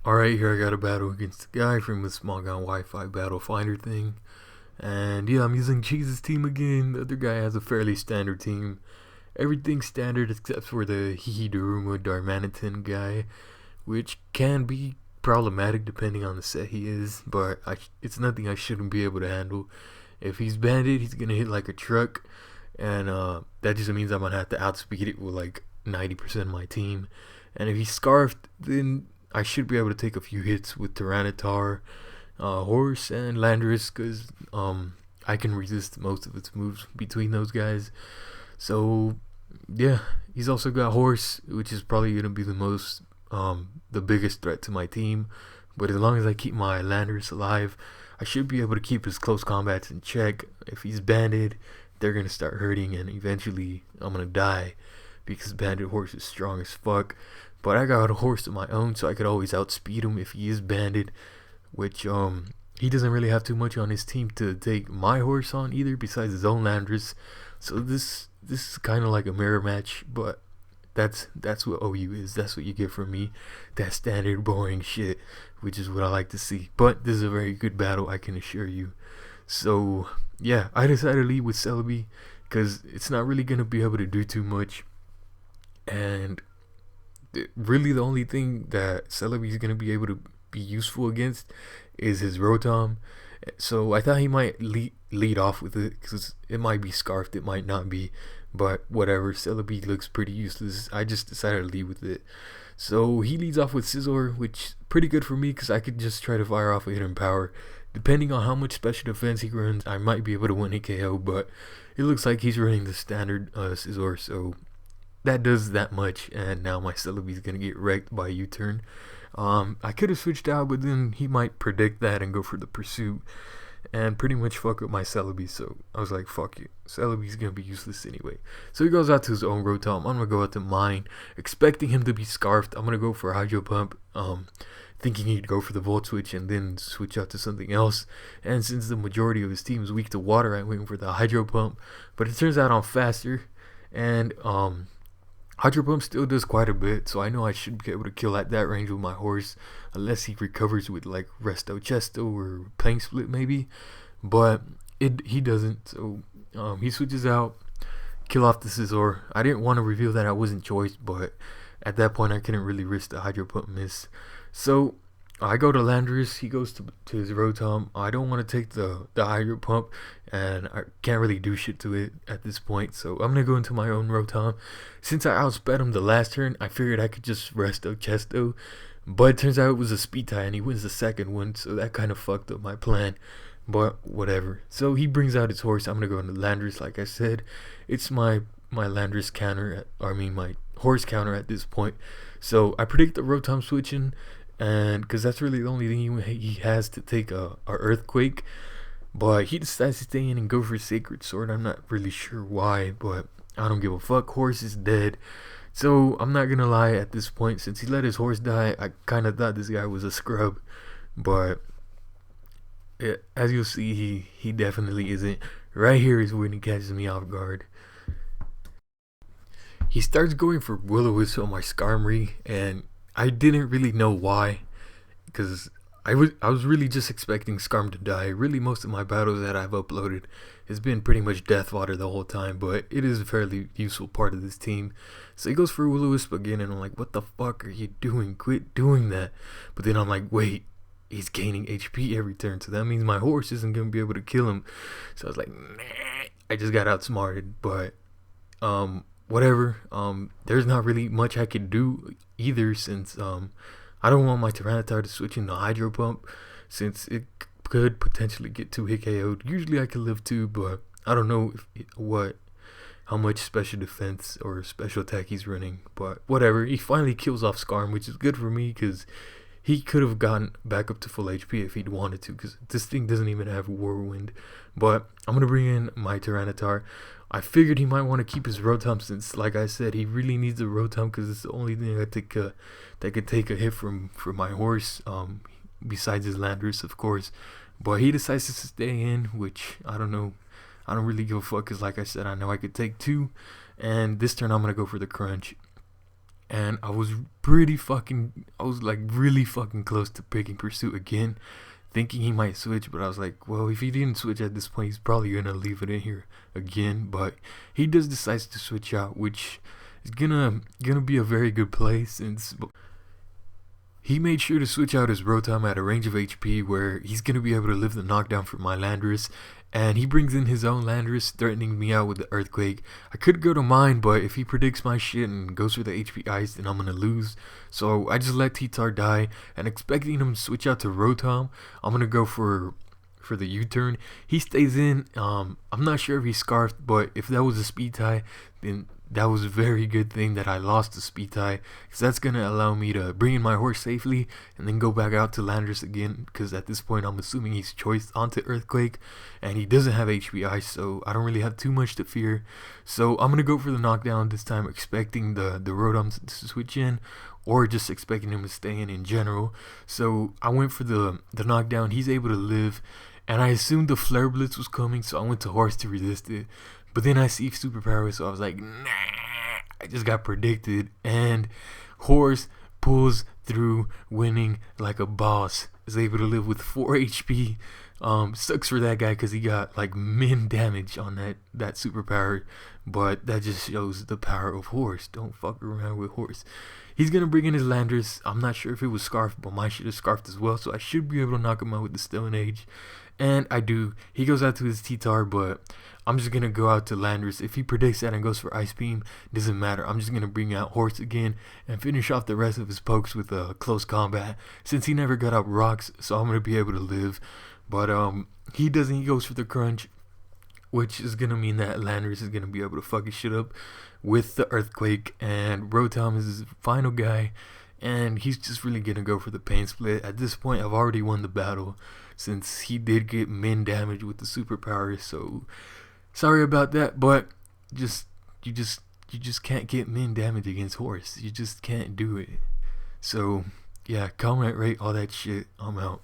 Alright, here I got a battle against the guy from the small gun Wi-Fi battle finder thing. And yeah, I'm using Cheese's team again. The other guy has a fairly standard team. Everything's standard except for the Hihiduruma Darmanitan guy, which can be problematic depending on the set he is, but it's nothing I shouldn't be able to handle. If he's banded, he's gonna hit like a truck, and that just means I'm gonna have to outspeed it with like 90% of my team. And if he's scarfed, then I should be able to take a few hits with Tyranitar, Horse, and Landorus, because I can resist most of its moves between those guys. So yeah, he's also got Horse, which is probably gonna be the biggest threat to my team. But as long as I keep my Landorus alive, I should be able to keep his close combats in check. If he's banded, they're gonna start hurting, and eventually I'm gonna die because banded Horse is strong as fuck. But I got a horse of my own, so I could always outspeed him if he is banded, which he doesn't really have too much on his team to take my horse on either, besides his own Landorus. So this is kind of like a mirror match, but that's what OU is. That's what you get from me. That standard boring shit, which is what I like to see. But this is a very good battle, I can assure you. So yeah, I decided to lead with Celebi because it's not really gonna be able to do too much, and really the only thing that Celebi is gonna be able to be useful against is his Rotom. So I thought he might lead off with it because it might be scarfed, it might not be, but whatever. Celebi looks pretty useless. I just decided to lead with it. So he leads off with Scizor, which is pretty good for me because I could just try to fire off a hidden power. Depending on how much special defense he runs, I might be able to win a KO, but it looks like he's running the standard Scizor, so that does that much, and now my Celebi is gonna get wrecked by U-turn. I could have switched out, but then he might predict that and go for the pursuit and pretty much fuck up my Celebi. So I was like, fuck it. Celebi's gonna be useless anyway. So he goes out to his own Rotom. I'm gonna go out to mine, expecting him to be scarfed. I'm gonna go for a Hydro Pump, thinking he'd go for the Volt Switch and then switch out to something else. And since the majority of his team is weak to water, I'm waiting for the Hydro Pump. But it turns out I'm faster, and Hydro Pump still does quite a bit, so I know I should be able to kill at that range with my horse, unless he recovers with like Resto Chesto or Plane Split maybe, but he doesn't, so he switches out, kill off the Scizor. I didn't want to reveal that I wasn't choice, but at that point I couldn't really risk the Hydro Pump miss. So I go to Landorus, he goes to his Rotom. I don't want to take the Hydro Pump, and I can't really do shit to it at this point, so I'm going to go into my own Rotom. Since I outsped him the last turn, I figured I could just Resto Chesto, but it turns out it was a speed tie, and he wins the second one, so that kind of fucked up my plan, but whatever. So he brings out his horse. I'm going to go into Landorus, like I said. It's my Landorus counter, my horse counter at this point. So I predict the Rotom switching, and because that's really the only thing he has to take a earthquake, but he decides to stay in and go for Sacred Sword. I'm not really sure why, but I don't give a fuck. Horse is dead, so I'm not gonna lie. At this point, since he let his horse die, I kind of thought this guy was a scrub, but as you'll see, he definitely isn't. Right here is when he catches me off guard. He starts going for Will-O-Wisp on my Skarmory, and I didn't really know why, because I was really just expecting Skarm to die. Really, most of my battles that I've uploaded has been pretty much death fodder the whole time, but it is a fairly useful part of this team. So he goes for Will-O-Wisp again, and I'm like, what the fuck are you doing? Quit doing that. But then I'm like, wait, he's gaining HP every turn, so that means my horse isn't going to be able to kill him. So I was like, nah, I just got outsmarted, but whatever. There's not really much I could do either, since I don't want my Tyranitar to switch into Hydro Pump, since it could potentially get 2-hit KO'd. Usually I could live 2, but I don't know how much special defense or special attack he's running, but whatever. He finally kills off Skarm, which is good for me because he could have gotten back up to full HP if he'd wanted to, because this thing doesn't even have Whirlwind. But I'm going to bring in my Tyranitar. I figured he might want to keep his Rotom, since, like I said, he really needs a Rotom because it's the only thing that could take a hit from my horse, besides his Landorus, of course. But he decides to stay in, which I don't know. I don't really give a fuck because, like I said, I know I could take 2. And this turn I'm going to go for the Crunch. and I was like really fucking close to picking Pursuit again, thinking he might switch, but I was like, well, if he didn't switch at this point, he's probably gonna leave it in here again. But he does decide to switch out, which is gonna be a very good play, since he made sure to switch out his Rotom at a range of HP where he's going to be able to live the knockdown for my Landorus. And he brings in his own Landorus, threatening me out with the Earthquake. I could go to mine, but if he predicts my shit and goes for the HP Ice, then I'm going to lose. So I just let T-Tar die, and expecting him to switch out to Rotom, I'm going to go for the U-turn. He stays in. I'm not sure if he scarfed, but if that was a speed tie, then that was a very good thing that I lost the speed tie, because that's going to allow me to bring in my horse safely and then go back out to Landorus again, because at this point I'm assuming he's choiced onto Earthquake and he doesn't have HP Ice, so I don't really have too much to fear. So I'm going to go for the knockdown this time, expecting the Rotom to switch in, or just expecting him to stay in general. So I went for the knockdown. He's able to live, and I assumed the Flare Blitz was coming, so I went to Horse to resist it. But then I see Superpower, so I was like, nah, I just got predicted. And Horse pulls through, winning like a boss. Is able to live with 4 HP. Sucks for that guy because he got like min damage on that Superpower. But that just shows the power of Horse. Don't fuck around with Horse. He's going to bring in his Landorus. I'm not sure if it was Scarfed, but mine should have Scarfed as well. So I should be able to knock him out with the Stone Age. And I do. He goes out to his T-Tar, but I'm just going to go out to Landorus. If he predicts that and goes for Ice Beam, doesn't matter. I'm just going to bring out Horse again and finish off the rest of his pokes with a close combat, since he never got out Rocks, so I'm going to be able to live. But he doesn't. He goes for the Crunch, which is going to mean that Landorus is going to be able to fuck his shit up with the Earthquake, and Rotom is his final guy, and he's just really going to go for the Pain Split. At this point, I've already won the battle, since he did get min damage with the Superpower, so sorry about that, but you just can't get min damage against Horse. You just can't do it. So yeah, comment, rate, all that shit. I'm out.